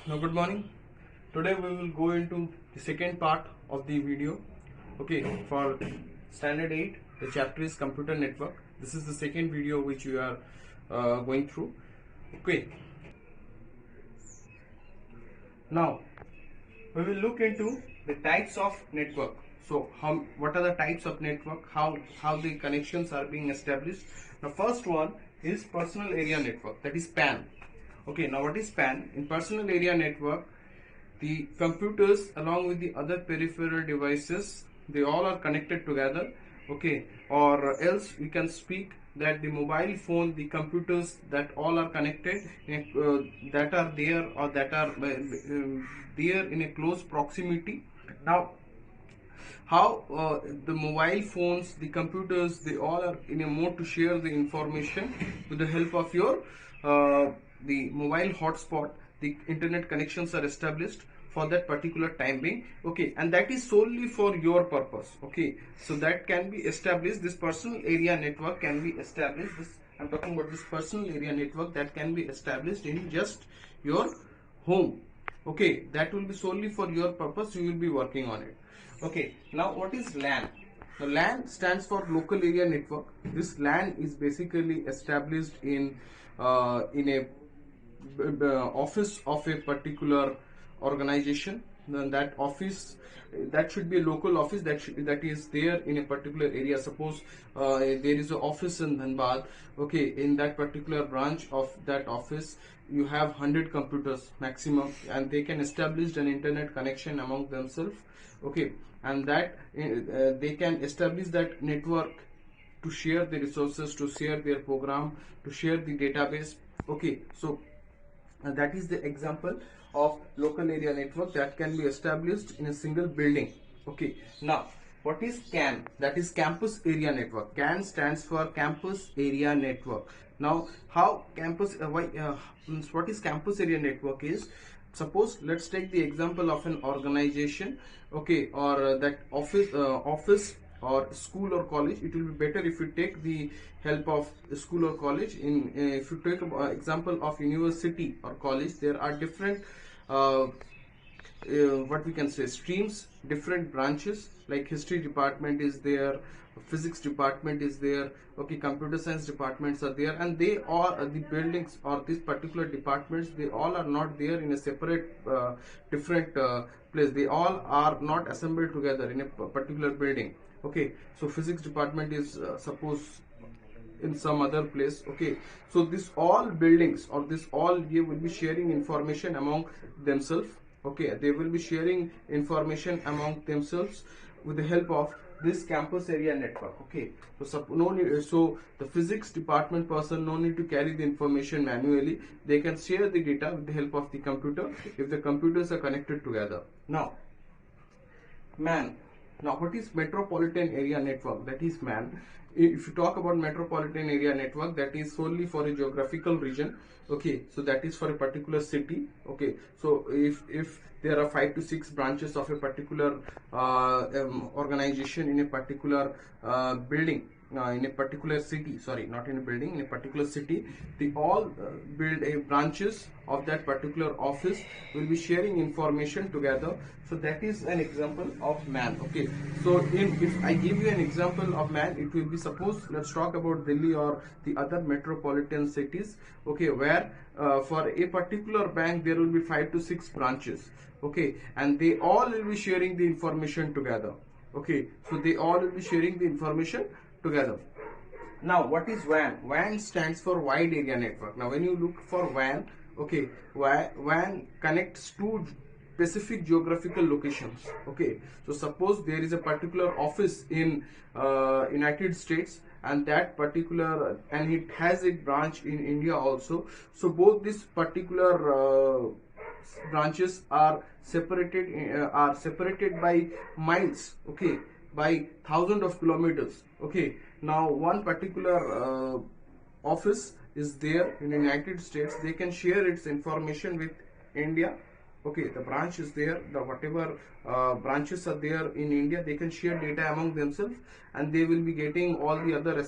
Now, good morning. Today we will go into the second part of the video. Okay, for standard 8, the chapter is computer network. This is the second video which we are going through. Okay, now we will look into the types of network. So, what are the types of network? How the connections are being established? The first one is personal area network, that is PAN. Okay, now what is PAN? In personal area network, the computers along with the other peripheral devices, they all are connected together. Okay, or else we can speak that the mobile phone, the computers, that all are connected, that are there or that are there in a close proximity. Now, how the mobile phones, the computers, they all are in a mode to share the information with the help of your the mobile hotspot. The internet connections are established for that particular time being. Okay, and that is solely for your purpose. Okay, so that can be established. This personal area network can be established. I'm talking about this personal area network that can be established in just your home. Okay, that will be solely for your purpose. You will be working on it. Okay, now what is LAN? The LAN stands for local area network. This LAN is basically established in a office of a particular organization. Then that office, that should be a local office that is there in a particular area. Suppose there is an office in Dhanbad. Okay, in that particular branch of that office you have 100 computers maximum, and they can establish an internet connection among themselves. Okay, and that they can establish that network to share the resources, to share their program, to share the database. Okay, so that is the example of local area network that can be established in a single building. Okay, now what is CAN? That is campus area network. CAN stands for campus area network. Now, how campus what is campus area network is, suppose let's take the example of an organization. Okay, or that office or school or college. It will be better if you take the help of school or college. If you take example of university or college, there are different what we can say streams, different branches, like history department is there, physics department is there. Okay, computer science departments are there, and they all the buildings or these particular departments, they all are not there in a separate different place. They all are not assembled together in a particular building. Okay, so physics department is suppose in some other place. Okay, so this all buildings or this all here will be sharing information among themselves. Okay, they will be sharing information among themselves with the help of this campus area network. Okay, so no need, so the physics department person no need to carry the information manually. They can share the data with the help of the computer if the computers are connected together. Now, MAN. Now, what is Metropolitan Area Network? That is MAN. If you talk about Metropolitan Area Network, that is solely for a geographical region. Okay, so that is for a particular city. Okay, so if there are 5 to 6 branches of a particular organization in a particular building, in a particular city, sorry, not in a building, in a particular city, they all build a branches of that particular office, will be sharing information together. So that is an example of MAN. Okay, so if I give you an example of MAN, it will be, suppose let's talk about Delhi or the other metropolitan cities. Okay, where for a particular bank there will be 5 to 6 branches. Okay, and they all will be sharing the information together. Okay, so they all will be sharing the information together. Now, what is WAN? WAN stands for wide area network. Now, when you look for WAN, okay, WAN connects two specific geographical locations. Okay, so suppose there is a particular office in United States, and that particular, and it has a branch in India also. So both this particular branches are separated by miles. Okay, by thousands of kilometers. Okay, now one particular office is there in the United States. They can share its information with India. Okay, the branch is there, the whatever branches are there in India, they can share data among themselves, and they will be getting all the other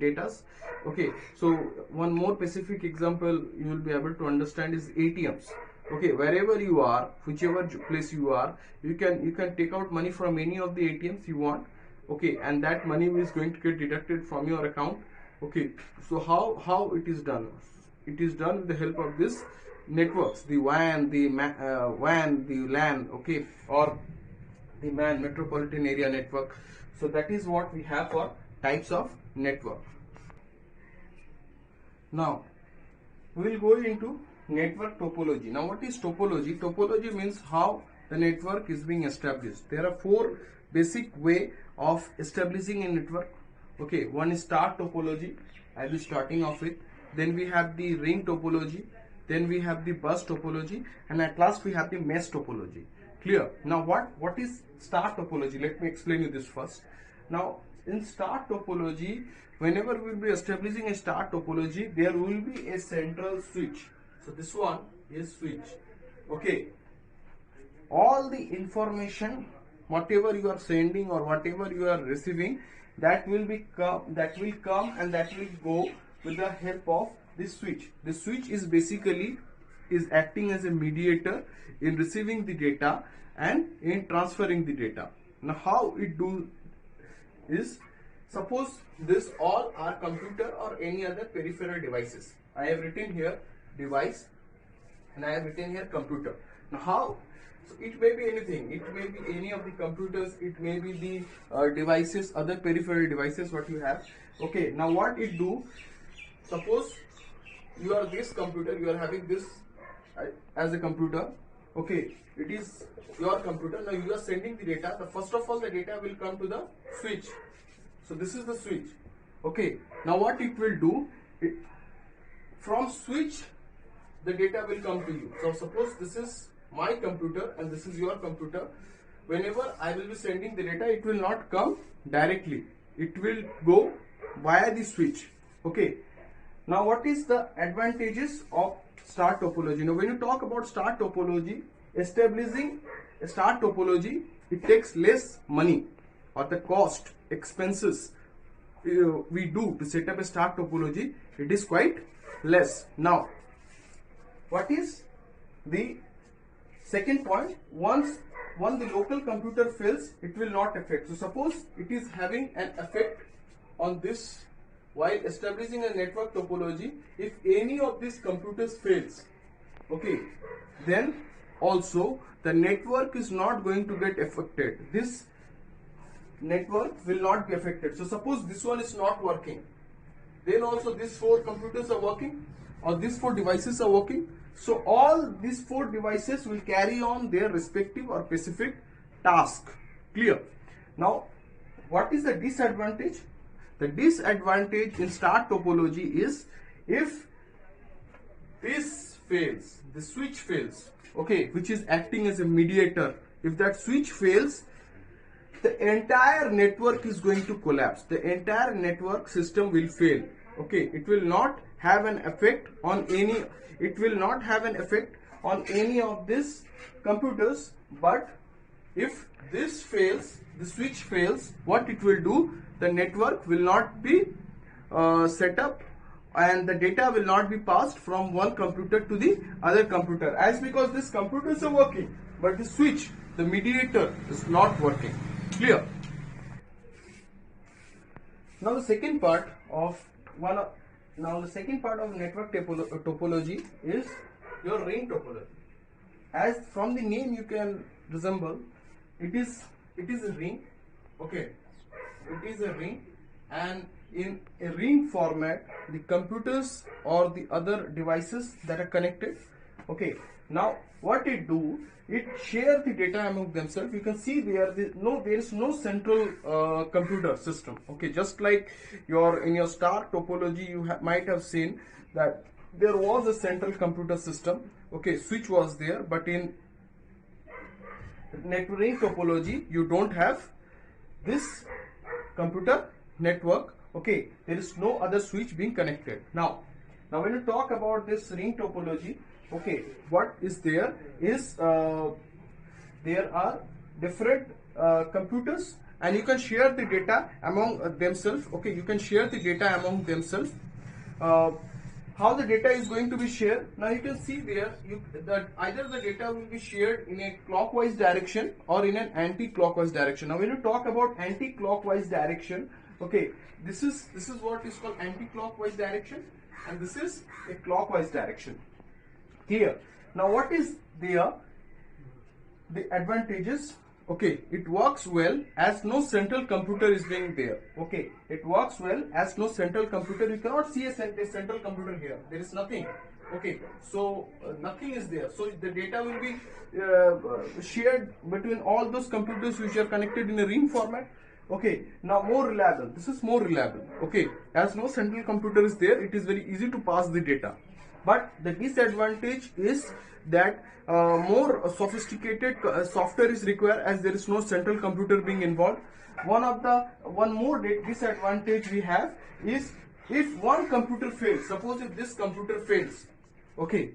datas. Okay, so one more specific example you will be able to understand is ATMs. Okay, wherever you are, whichever place you are, you can take out money from any of the ATMs you want. Okay, and that money is going to get deducted from your account. Okay, so how it is done? It is done with the help of this networks, the WAN, WAN, the LAN, okay, or the MAN, Metropolitan Area Network. So that is what we have for types of network. Now we will go into network topology. Now what is topology? Topology means how the network is being established. There are four basic way of establishing a network. Okay, one is star topology, I will be starting off with. Then we have the ring topology, then we have the bus topology, and at last we have the mesh topology. Clear? Now what is star topology? Let me explain you this first. Now in star topology, whenever we will be establishing a star topology, there will be a central switch. So this one is switch. Okay, all the information whatever you are sending or whatever you are receiving, that will come and that will go with the help of this switch. The switch is basically acting as a mediator in receiving the data and in transferring the data. Now how it do is, suppose this all are computer or any other peripheral devices. I have written here device and I have written here computer. Now how? So it may be anything. It may be any of the computers. It may be the devices, other peripheral devices what you have. Okay. Now what it do? Suppose you are this computer. You are having this as a computer. Okay. It is your computer. Now you are sending the data. The first of all, the data will come to the switch. So this is the switch. Okay. Now what it will do? From switch, the data will come to you. So suppose this is my computer and this is your computer. Whenever I will be sending the data, it will not come directly. It will go via the switch. Okay. Now what is the advantages of star topology? Now when you talk about star topology, establishing a star topology, it takes less money, or the cost, expenses we do to set up a star topology, it is quite less. Now what is the second point? Once the local computer fails, it will not affect. So suppose it is having an effect on this while establishing a network topology. If any of these computers fails, okay, then also the network is not going to get affected. This network will not be affected. So suppose this one is not working, then also these four computers are working, or these four devices are working. So all these four devices will carry on their respective or specific task. Clear? Now what is the disadvantage? The disadvantage in star topology is, if this fails, the switch fails, okay, which is acting as a mediator, if that switch fails, the entire network is going to collapse. The entire network system will fail. Okay, it will not have an effect on any, it will not have an effect on any of these computers. But if this fails, the switch fails, what it will do? The network will not be set up and the data will not be passed from one computer to the other computer, as because these computers are working, but the switch, the mediator, is not working. Clear? Now the second part of network topology is your ring topology. As from the name you can resemble, it is a ring. Okay, it is a ring, and in a ring format, the computers or the other devices that are connected. Okay, now what it do? It share the data among themselves. You can see there is no central computer system. Okay, just like in your star topology, you might have seen that there was a central computer system. Okay, switch was there, but in ring topology, you don't have this computer network. Okay, there is no other switch being connected. Now when you talk about this ring topology, okay, what is there is there are different computers, and you can share the data among themselves. Okay, you can share the data among themselves. how the data is going to be shared. Now you can see there that either the data will be shared in a clockwise direction or in an anti-clockwise direction. Now when you talk about anti-clockwise direction, okay, this is what is called anti-clockwise direction, and this is a clockwise direction. Here, now what is there? The advantages. Okay, it works well as no central computer is being there. Okay, it works well as no central computer. You cannot see a central computer here. There is nothing. Okay, so nothing is there. So the data will be shared between all those computers which are connected in a ring format. Okay, now more reliable. This is more reliable. Okay, as no central computer is there, it is very easy to pass the data. But the disadvantage is that more sophisticated software is required as there is no central computer being involved. One more disadvantage we have is if one computer fails. Suppose if this computer fails, okay,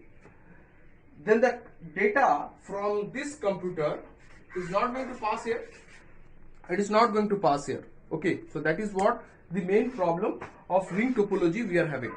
then the data from this computer is not going to pass here. It is not going to pass here. Okay, so that is what the main problem of ring topology we are having.